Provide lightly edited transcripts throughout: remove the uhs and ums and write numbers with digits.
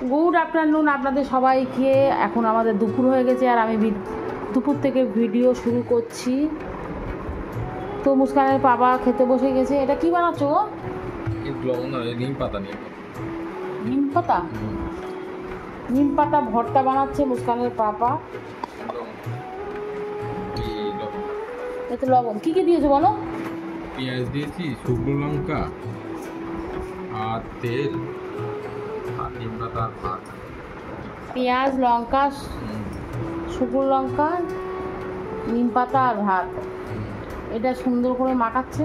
Good afternoon আপনাদের সবাইকে। এখন আমাদের দুপুর হয়ে গেছে আর আমি দুপুর থেকে ভিডিও শুরু করছি। তো মুস্কানের বাবা খেতে বসে গেছে। এটা কি বানাচ্ছো? নিম পাতা নিম পাতা নিম পাতা ভর্তা বানাচ্ছে মুস্কানের পাপা। এতে লবণ কী কী দিয়েছো বলো? পেঁয়াজ দিয়েছি, শুকনো লঙ্কা আর তেল আর নিম পাতা আর ভাত। পেঁয়াজ, লঙ্কা, শুকনো লঙ্কা, নিম পাতা আর ভাত। এটা সুন্দর করে মাখাচ্ছে।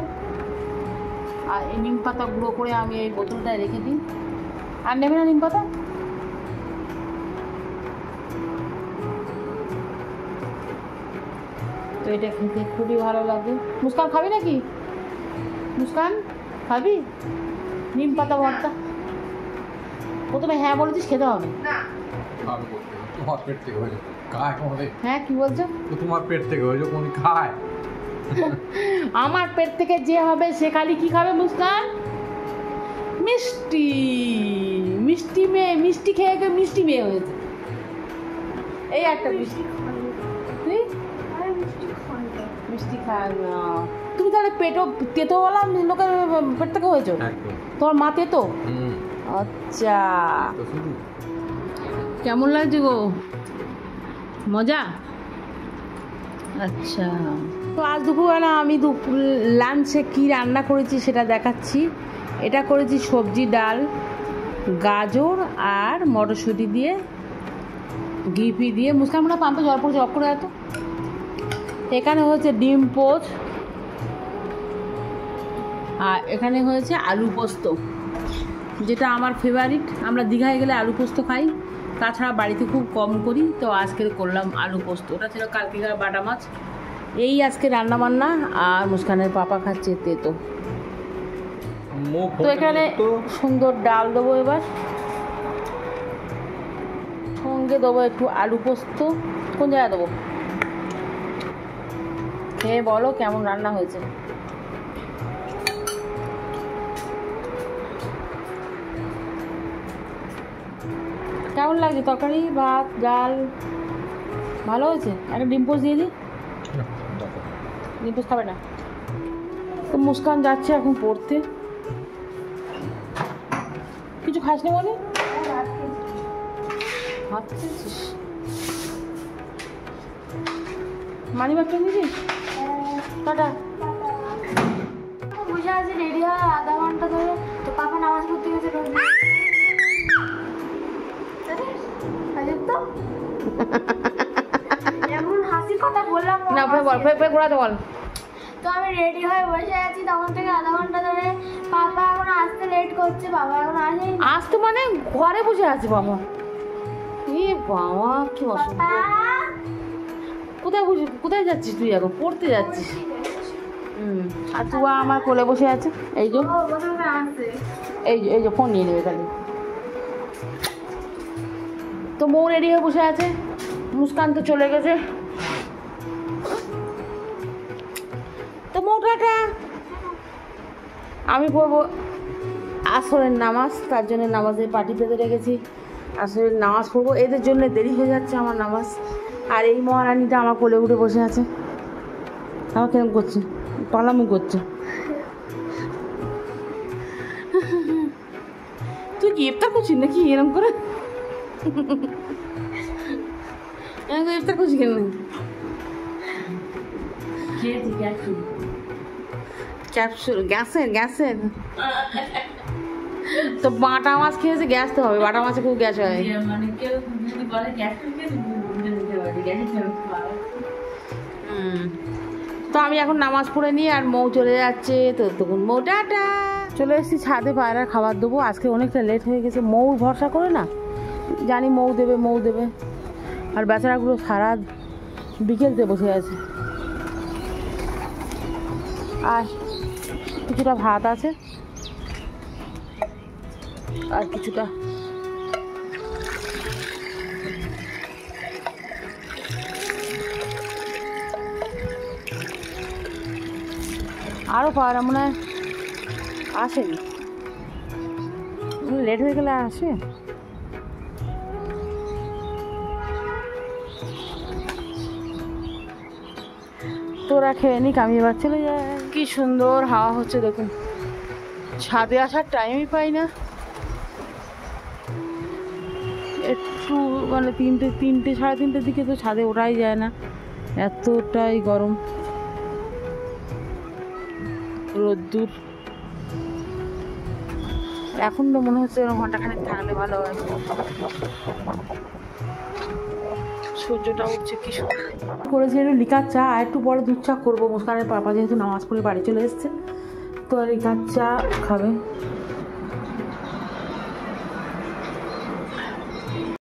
আর এই নিম পাতা গুঁড়ো করে আমি এই বোতলটায় রেখে দিই। আর নেবে না নিম পাতা? তো এটা খেতে খুবই ভালো লাগে। মুস্কান খাবি নাকি? মুস্কান খাবি নিম পাতা ভর্তা? প্রথমে হ্যাঁ বলেছিস, খেতে হবে। তোমার পেট থেকে হয়ে খায় কোনে? হ্যাঁ কি বলছো? তোমার পেট থেকে হয়ে কোনে খায়? আমার পেট থেকে যে হবে সে খালি কি খাবে মুস্কান? মিষ্টি। মিষ্টি মেয়ে, মিষ্টি খেয়ে খেয়ে মিষ্টি মেয়ে হয়েছে। এই একটা মিষ্টি মিষ্টি খায় না। তুমি তাহলে পেটও তেতোওয়ালা লোকের পেট থেকে হয়েছো? তোমার মা তেতো? আচ্ছা, কেমন লাগছে গো? মজা? আচ্ছা, তো আজ দুপুরবেলা আমি লাঞ্চে কী রান্না করেছি সেটা দেখাচ্ছি। এটা করেছি সবজি, ডাল, গাজর আর মটরশুঁটি দিয়ে, ঘি দিয়ে। মুস্কান মনে পাম্পে জল পড়ছে, অফ করে এত। এখানে হয়েছে ডিম পোচ, আর এখানে হয়েছে আলু পোস্ত, যেটা আমার ফেভারিট। আমরা দীঘায় গেলে আলু পোস্ত খাই, তাছাড়া বাড়িতে খুব কম করি। তো আজকে করলাম আলু পোস্ত। ওটা ছিল কালকেকার বাটা মাছ। এই আজকে রান্না বান্না। আর মুস্কানের পাপা খাচ্ছে তেতো। তো এখানে সুন্দর ডাল দেবো, এবার সঙ্গে দেবো একটু আলু পোস্ত। কোন জায়গায় দেবো? খেয়ে বলো কেমন রান্না হয়েছে। কেমন লাগছে তরকারি, ভাত, ডাল? ভালো হয়েছে। একটা ডিম পোস্ট দিয়ে দিই। ডিম পোস্ট খাবে না? তো মুস্কান যাচ্ছে এখন পড়তে। কিছু খাস না বলে? ভাত খেয়েছিস? মানি ব্যাগটা নিয়েছিস? টাটা। বসে আছি রেডি হয় আধা ঘন্টা ধরে। তো পাপা নামাজ পড়তে গেছে রোজ। তো এমন হাসির কথা বললাম না, ফের ঘোরাতে বল। তো আমি রেডি হয়ে বসে আছি তখন থেকে আধা ঘন্টা ধরে। পাপা এখন আসতে লেট করছে। বাবা এখন আসেনি। আসতে মানে ঘরে বসে আছে বাবা? এ বাবা, কি অসুবিধা। কোথায় যাচ্ছিস তুই? এখন পড়তে যাচ্ছিস? আর তুয়া আমার কোলে বসে আছে। এই যে এই যে ফোন নিয়ে নেবে খালি। তো মৌ রেডি হয়ে বসে আছে। মুস্কান তো চলে গেছে। তো মৌটাটা আমি পড়বো আসরের নামাজ। তার জন্য নামাজের পাটি পেতে রেখেছি। আসরের নামাজ পড়বো। এদের জন্য দেরি হয়ে যাচ্ছে আমার নামাজ। আর এই মহারানীটা আমার কোলে উঠে বসে আছে। আমার কেরম করছে, পালামি করছে। তুই কি ইফতার করছিস নাকি এরম করে? ইফতার করছিস কেন? ক্যাপসুল গ্যাসের তো বাটা মাছ খেয়েছে, গ্যাস তো হবে। বাটা মাছে খুব গ্যাস হয়। তো আমি এখন নামাজ পড়ে নিই আর মৌ চলে যাচ্ছে। তো তখন মৌ টাটা। চলে এসেছি ছাদে, পায়রার খাবার দেবো। আজকে অনেকটা লেট হয়ে গেছে। মৌ ভরসা করে না, জানি মৌ দেবে। আর বেচারাগুলো সারা বিকেলতে বসে আছে। আর কিছুটা ভাত আছে, আর কিছুটা আরও পাওয়া মনে হয় আসেনি। লেট হয়ে গেলে আসে। তোরা খেয়ে নিক, আমি এবার চলে যাই। কি সুন্দর হাওয়া হচ্ছে দেখুন, ছাদে আসার টাইমই পাই না। একটু মানে তিনটে সাড়ে তিনটের দিকে তো ছাদে ওঠাই যায় না, এতটাই গরম, রোদ্দুর। এখন তো মনে হচ্ছে ঘন্টাখানেক থাকলে ভালো হয়। সূর্যটা উঠছে কি সুন্দর। করেছি একটু লিকার চা, আর একটু পরে দুধ চা করবো। মুস্কানের পাপা যেহেতু নামাজ পড়ে বাড়ি চলে এসছে, তো লিকার চা খাবে।